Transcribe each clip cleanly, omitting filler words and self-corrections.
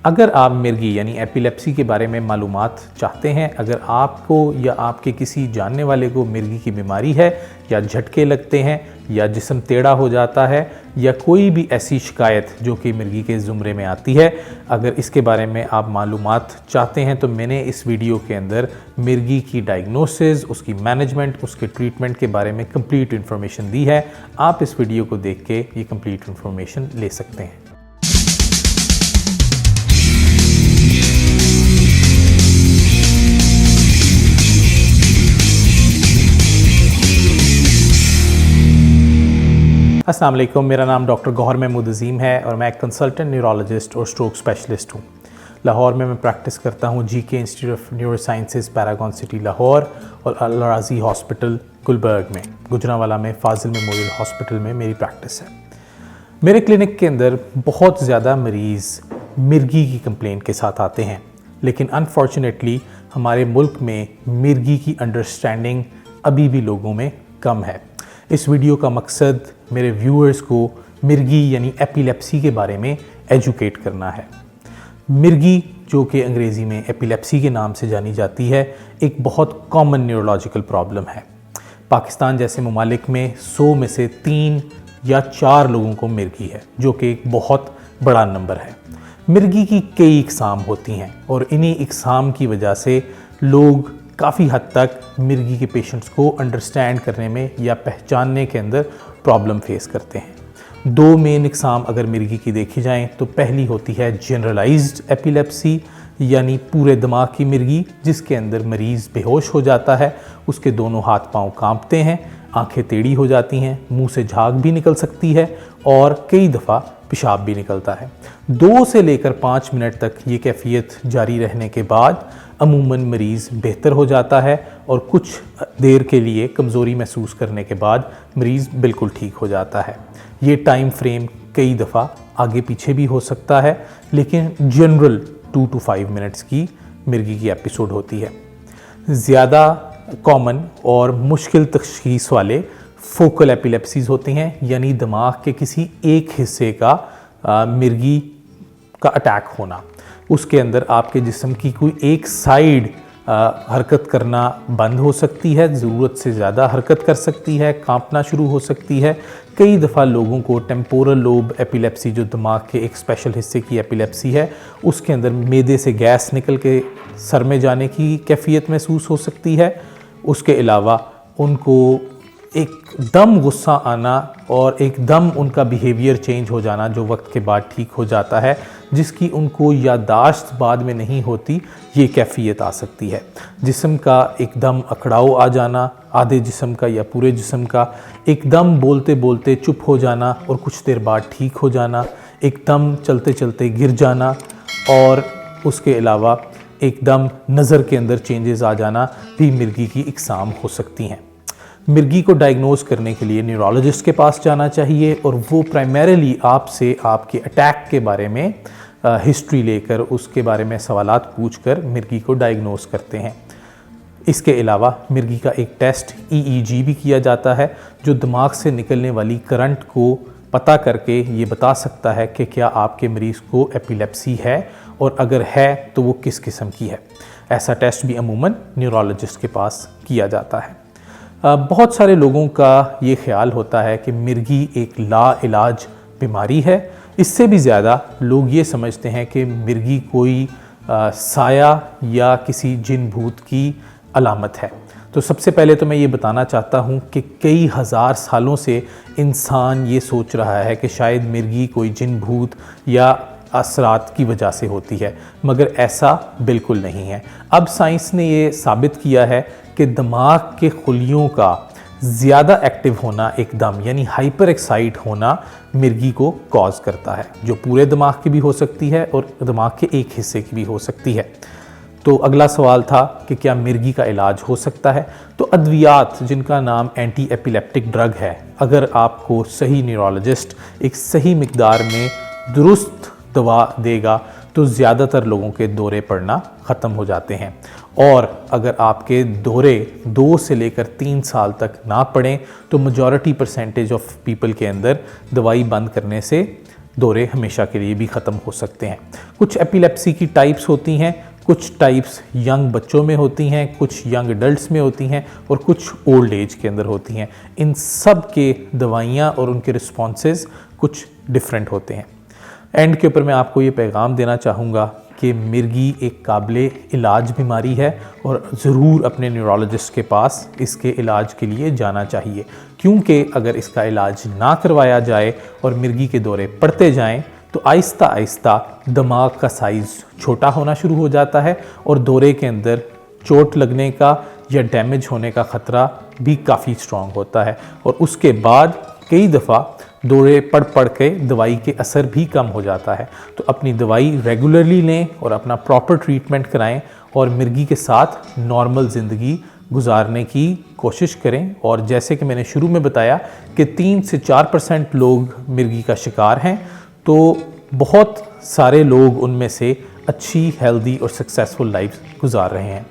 अगर आप मिर्गी यानी एपिलेप्सी के बारे में मालूमात चाहते हैं, अगर आपको या आपके किसी जानने वाले को मिर्गी की बीमारी है या झटके लगते हैं या जिस्म टेढ़ा हो जाता है या कोई भी ऐसी शिकायत जो कि मिर्गी के ज़ुमरे में आती है, अगर इसके बारे में आप मालूमात चाहते हैं तो मैंने इस वीडियो के अंदर मिर्गी की डायग्नोसिस, उसकी मैनेजमेंट, उसके ट्रीटमेंट के बारे में कंप्लीट इन्फॉर्मेशन दी है। आप इस वीडियो को देख के ये कंप्लीट इन्फॉर्मेशन ले सकते हैं। अस्सलाम वालेकुम, मेरा नाम डॉक्टर गौहर महमूद अज़ीम है और मैं एक कंसल्टेंट न्यूरोलॉजिस्ट और स्ट्रोक स्पेशलिस्ट हूँ। लाहौर में मैं प्रैक्टिस करता हूँ GK institute of neuro sciences, Paragon city Lahore और अल राज़ी हॉस्पिटल गुलबर्ग में, गुजरांवाला में फाजिल मेमोरियल हॉस्पिटल में मेरी प्रैक्टिस है। मेरे क्लिनिक के अंदर बहुत ज़्यादा मरीज़ मिर्गी की कंप्लेंट के साथ आते हैं, लेकिन अनफॉर्चुनेटली हमारे मुल्क में मिर्गी की अंडरस्टैंडिंग अभी भी लोगों में कम है। इस वीडियो का मकसद मेरे व्यूअर्स को मिर्गी यानी एपिलेप्सी के बारे में एजुकेट करना है। मिर्गी, जो कि अंग्रेज़ी में एपिलेप्सी के नाम से जानी जाती है, एक बहुत कॉमन न्यूरोलॉजिकल प्रॉब्लम है। पाकिस्तान जैसे ममालिक में 100 में से 3 या 4 लोगों को मिर्गी है, जो कि एक बहुत बड़ा नंबर है। मिर्गी की कई इकसाम होती हैं और इन्हीं इकसाम की वजह से लोग काफ़ी हद तक मिर्गी के पेशेंट्स को अंडरस्टैंड करने में या पहचानने के अंदर प्रॉब्लम फेस करते हैं। 2 मेन इकसाम अगर मिर्गी की देखी जाएं तो पहली होती है जनरलाइज्ड एपिलेप्सी यानी पूरे दिमाग की मिर्गी, जिसके अंदर मरीज़ बेहोश हो जाता है, उसके दोनों हाथ पांव कांपते हैं, आंखें टेढ़ी हो जाती हैं, मुंह से झाग भी निकल सकती है और कई दफ़ा पेशाब भी निकलता है। 2 से लेकर 5 मिनट तक ये कैफियत जारी रहने के बाद अमूमन मरीज़ बेहतर हो जाता है और कुछ देर के लिए कमज़ोरी महसूस करने के बाद मरीज़ बिल्कुल ठीक हो जाता है। ये टाइम फ्रेम कई दफ़ा आगे पीछे भी हो सकता है, लेकिन जनरल 2 to 5 मिनट्स की मिर्गी की एपिसोड होती है। ज़्यादा कॉमन और मुश्किल तशख़ीस वाले फोकल एपिलेप्सीज़ होती हैं, यानी दिमाग के किसी एक हिस्से का मिर्गी का अटैक होना। उसके अंदर आपके जिस्म की कोई एक साइड हरकत करना बंद हो सकती है, ज़रूरत से ज़्यादा हरकत कर सकती है, कांपना शुरू हो सकती है। कई दफ़ा लोगों को टेम्पोरल लोब एपिलेप्सी, जो दिमाग के एक स्पेशल हिस्से की एपिलेप्सी है, उसके अंदर मैदे से गैस निकल के सर में जाने की कैफियत महसूस हो सकती है। उसके अलावा उनको एकदम गुस्सा आना और एकदम उनका बिहेवियर चेंज हो जाना, जो वक्त के बाद ठीक हो जाता है, जिसकी उनको यादाश्त बाद में नहीं होती, ये कैफियत आ सकती है। जिस्म का एकदम अकड़ाव आ जाना, आधे जिस्म का या पूरे जिस्म का, एकदम बोलते बोलते चुप हो जाना और कुछ देर बाद ठीक हो जाना, एकदम चलते चलते गिर जाना और उसके अलावा एकदम नज़र के अंदर चेंजेस आ जाना भी मिर्गी की इकसाम हो सकती हैं। मिर्गी को डायग्नोज करने के लिए न्यूरोलॉजिस्ट के पास जाना चाहिए और वो प्राइमरीली आपसे आपके अटैक के बारे में हिस्ट्री लेकर, उसके बारे में सवालात पूछकर मिर्गी को डायग्नोज करते हैं। इसके अलावा मिर्गी का एक टेस्ट EEG भी किया जाता है, जो दिमाग से निकलने वाली करंट को पता करके ये बता सकता है कि क्या आपके मरीज़ को एपिलेप्सी है और अगर है तो वो किस किस्म की है। ऐसा टेस्ट भी अमूमन न्यूरोलॉजिस्ट के पास किया जाता है। बहुत सारे लोगों का ये ख्याल होता है कि मिर्गी एक लाइलाज बीमारी है। इससे भी ज़्यादा लोग ये समझते हैं कि मिर्गी कोई साया या किसी जिन भूत की अलामत है। तो सबसे पहले तो मैं ये बताना चाहता हूँ कि कई हज़ार सालों से इंसान ये सोच रहा है कि शायद मिर्गी कोई जिन भूत या असरात की वजह से होती है, मगर ऐसा बिल्कुल नहीं है। अब साइंस ने ये साबित किया है कि दिमाग के खुलियों का ज़्यादा एक्टिव होना एकदम, यानी हाइपर एक्साइट होना, मिर्गी को कॉज करता है, जो पूरे दिमाग की भी हो सकती है और दिमाग के एक हिस्से की भी हो सकती है। तो अगला सवाल था कि क्या मिर्गी का इलाज हो सकता है। तो अद्वियात, जिनका नाम एंटी एपिलेप्टिक ड्रग है, अगर आपको सही न्यूरोलॉजिस्ट एक सही मिकदार में दुरुस्त दवा देगा तो ज़्यादातर लोगों के दौरे पड़ना ख़त्म हो जाते हैं। और अगर आपके दौरे 2 से लेकर 3 साल तक ना पड़ें तो मेजॉरिटी परसेंटेज ऑफ पीपल के अंदर दवाई बंद करने से दौरे हमेशा के लिए भी ख़त्म हो सकते हैं। कुछ एपिलेप्सी की टाइप्स होती हैं, कुछ टाइप्स यंग बच्चों में होती हैं, कुछ यंग एडल्ट्स में होती हैं और कुछ ओल्ड एज के अंदर होती हैं। इन सब के दवाइयाँ और उनके रिस्पॉन्सेज कुछ डिफरेंट होते हैं। एंड के ऊपर मैं आपको ये पैगाम देना चाहूँगा कि मिर्गी एक काबिले इलाज बीमारी है और ज़रूर अपने न्यूरोलॉजिस्ट के पास इसके इलाज के लिए जाना चाहिए, क्योंकि अगर इसका इलाज ना करवाया जाए और मिर्गी के दौरे पड़ते जाएं तो आहिस्ता आहिस्ता दिमाग का साइज़ छोटा होना शुरू हो जाता है और दौरे के अंदर चोट लगने का या डैमेज होने का ख़तरा भी काफ़ी स्ट्रॉन्ग होता है और उसके बाद कई दफ़ा दौरे पढ़ के दवाई के असर भी कम हो जाता है। तो अपनी दवाई रेगुलरली लें और अपना प्रॉपर ट्रीटमेंट कराएं और मिर्गी के साथ नॉर्मल ज़िंदगी गुजारने की कोशिश करें। और जैसे कि मैंने शुरू में बताया कि 3 से 4% लोग मिर्गी का शिकार हैं, तो बहुत सारे लोग उनमें से अच्छी, हेल्दी और सक्सेसफुल लाइफ गुजार रहे हैं।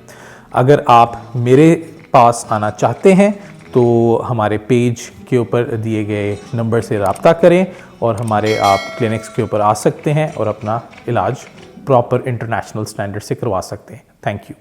अगर आप मेरे पास आना चाहते हैं तो हमारे पेज के ऊपर दिए गए नंबर से रब्ता करें और हमारे आप क्लिनिक्स के ऊपर आ सकते हैं और अपना इलाज प्रॉपर इंटरनेशनल स्टैंडर्ड से करवा सकते हैं। Thank you.